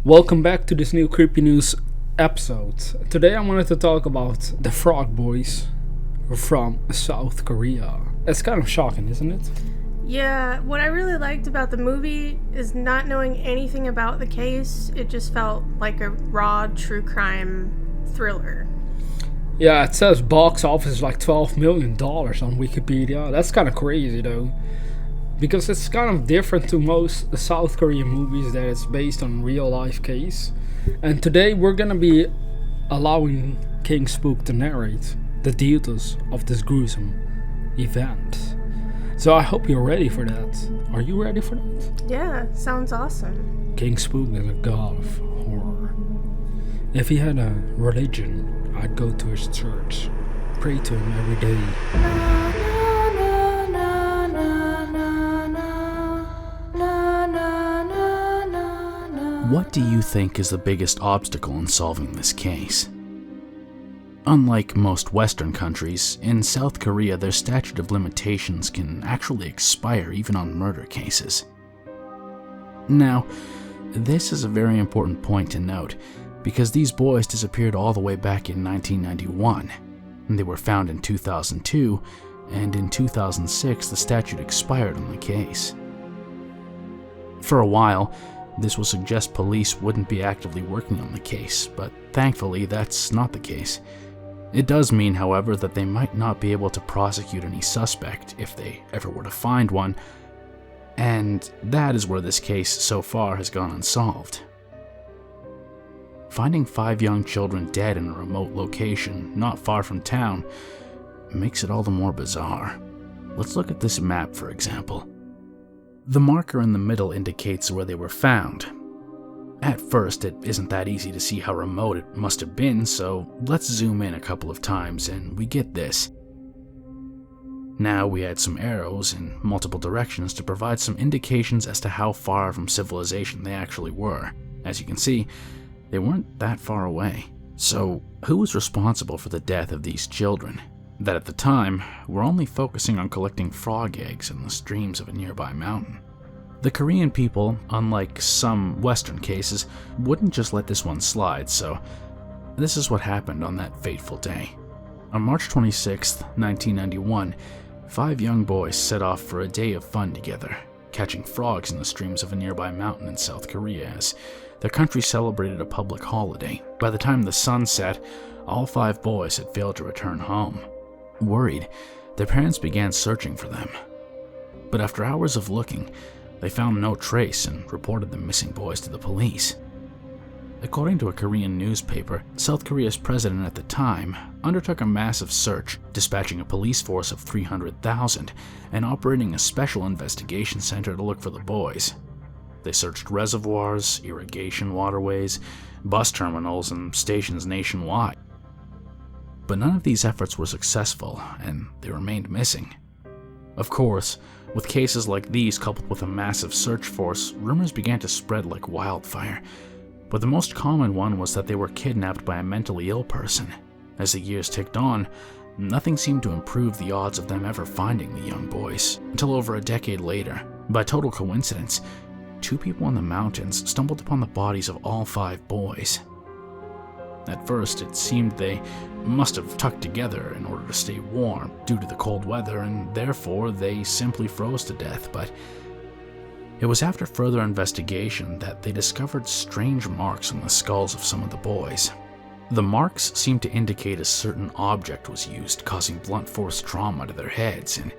Welcome back to this new CreepyNews episode. Today I wanted to talk about the Frog Boys from South Korea. It's kind of shocking, isn't it? Yeah, what I really liked about the movie is not knowing anything about the case. It just felt like a raw true crime thriller. Yeah, it says box office like $12 million on Wikipedia. That's kind of crazy though. Because it's kind of different to most South Korean movies that it's based on real life case. And today we're gonna be allowing Kingspook to narrate the details of this gruesome event. So I hope you're ready for that. Are you ready for that? Yeah, sounds awesome. Kingspook is a god of horror. If he had a religion, I'd go to his church, pray to him every day. What do you think is the biggest obstacle in solving this case? Unlike most Western countries, in South Korea their statute of limitations can actually expire even on murder cases. Now, this is a very important point to note, because these boys disappeared all the way back in 1991. They were found in 2002, and in 2006 the statute expired on the case. For a while, this would suggest police wouldn't be actively working on the case, but thankfully that's not the case. It does mean, however, that they might not be able to prosecute any suspect if they ever were to find one, and that is where this case so far has gone unsolved. Finding 5 young children dead in a remote location not far from town makes it all the more bizarre. Let's look at this map, for example. The marker in the middle indicates where they were found. At first, it isn't that easy to see how remote it must have been, so let's zoom in a couple of times and we get this. Now we add some arrows in multiple directions to provide some indications as to how far from civilization they actually were. As you can see, they weren't that far away. So, who was responsible for the death of these children that at the time were only focusing on collecting frog eggs in the streams of a nearby mountain? The Korean people, unlike some Western cases, wouldn't just let this one slide, so this is what happened on that fateful day. On March 26, 1991, 5 young boys set off for a day of fun together, catching frogs in the streams of a nearby mountain in South Korea as their country celebrated a public holiday. By the time the sun set, all 5 boys had failed to return home. Worried, their parents began searching for them. But after hours of looking, they found no trace and reported the missing boys to the police. According to a Korean newspaper, South Korea's president at the time undertook a massive search, dispatching a police force of 300,000 and operating a special investigation center to look for the boys. They searched reservoirs, irrigation waterways, bus terminals, and stations nationwide. But none of these efforts were successful, and they remained missing. Of course, with cases like these coupled with a massive search force, rumors began to spread like wildfire. But the most common one was that they were kidnapped by a mentally ill person. As the years ticked on, nothing seemed to improve the odds of them ever finding the young boys, until over a decade later, by total coincidence, 2 people in the mountains stumbled upon the bodies of all 5 boys. At first, it seemed they must have tucked together in order to stay warm due to the cold weather, and therefore they simply froze to death. But it was after further investigation that they discovered strange marks on the skulls of some of the boys. The marks seemed to indicate a certain object was used, causing blunt force trauma to their heads, and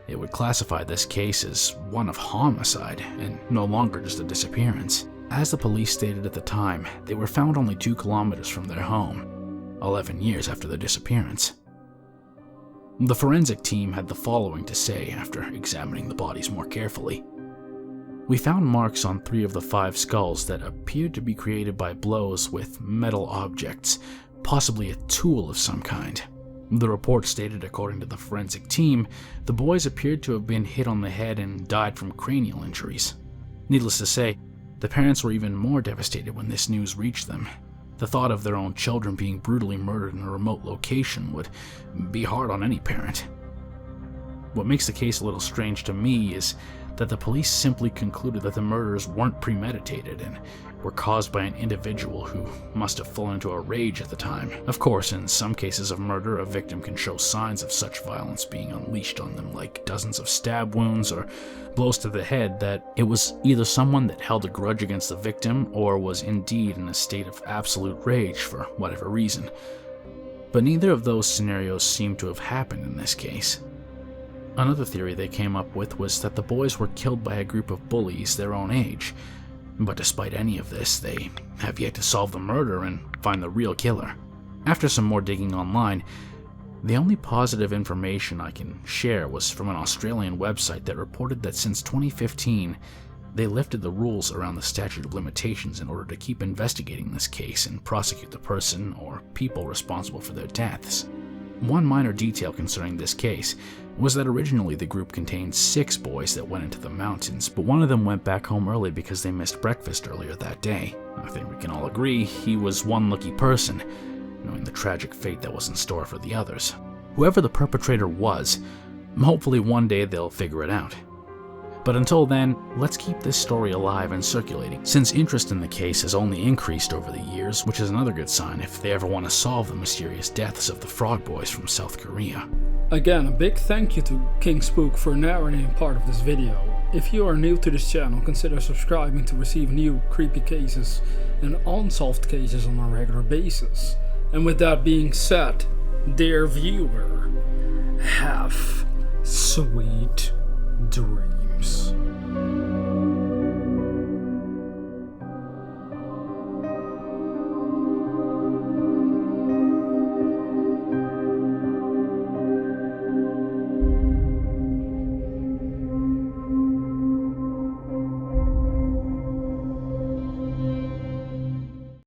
it would classify this case as one of homicide and no longer just a disappearance. As the police stated at the time, they were found only 2 kilometers from their home, 11 years after their disappearance. The forensic team had the following to say after examining the bodies more carefully. We found marks on 3 of the 5 skulls that appeared to be created by blows with metal objects, possibly a tool of some kind. The report stated, according to the forensic team, the boys appeared to have been hit on the head and died from cranial injuries. Needless to say, the parents were even more devastated when this news reached them. The thought of their own children being brutally murdered in a remote location would be hard on any parent. What makes the case a little strange to me is that the police simply concluded that the murders weren't premeditated and were caused by an individual who must have fallen into a rage at the time. Of course, in some cases of murder, a victim can show signs of such violence being unleashed on them, like dozens of stab wounds or blows to the head, that it was either someone that held a grudge against the victim or was indeed in a state of absolute rage for whatever reason. But neither of those scenarios seem to have happened in this case. Another theory they came up with was that the boys were killed by a group of bullies their own age. But despite any of this, they have yet to solve the murder and find the real killer. After some more digging online, the only positive information I can share was from an Australian website that reported that since 2015, they lifted the rules around the statute of limitations in order to keep investigating this case and prosecute the person or people responsible for their deaths. One minor detail concerning this case was that originally the group contained 6 boys that went into the mountains, but one of them went back home early because they missed breakfast earlier that day. I think we can all agree he was one lucky person, knowing the tragic fate that was in store for the others. Whoever the perpetrator was, hopefully one day they'll figure it out. But until then, let's keep this story alive and circulating, since interest in the case has only increased over the years, which is another good sign if they ever want to solve the mysterious deaths of the Frog Boys from South Korea. Again, a big thank you to Kingspook for narrating part of this video. If you are new to this channel, consider subscribing to receive new creepy cases and unsolved cases on a regular basis. And with that being said, dear viewer, have sweet dreams.